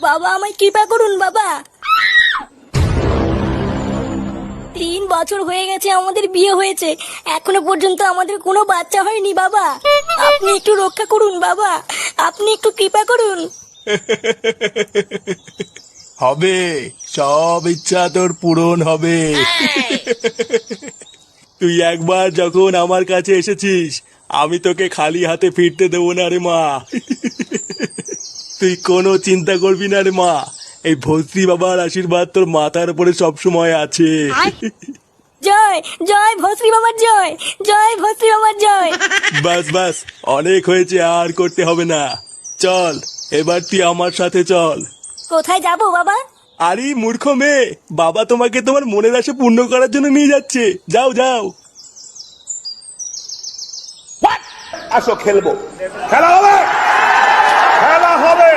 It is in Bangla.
বাবা আমায় কৃপা করুন বাবা। 3 বছর হয়ে গেছে আমাদের বিয়ে হয়েছে, এখনো পর্যন্ত আমাদের কোনো বাচ্চা হয়নি বাবা। আপনি একটু রক্ষা করুন বাবা, আপনি একটু কৃপা করুন। হবে, সব ইচ্ছা তোর পূরণ হবে। তুই একবার যখন আমার কাছে এসেছিস, আমি তোকে খালি হাতে ফিরতে দেবো না রে মা। তুই কোনো চিন্তা করবি না রে মা, এই ভস্রী বাবার আশীর্বাদ তোর মাথার উপরে সবসময় আছে। জয় জয় ভস্রী বাবার জয়, জয় ভস্রী বাবার জয়। বাস বাস, অনেক হয়েছে, আর করতে হবে না। চল এবার তুই আমার সাথে চল। কোথায় যাব বাবা? আরে মূর্খ মেয়ে, বাবা তোমাকে তোমার মনের আশা পূর্ণ করার জন্য নিয়ে যাচ্ছে। যাও যাও। আসো খেলবো, খেলা হবে, খেলা হবে।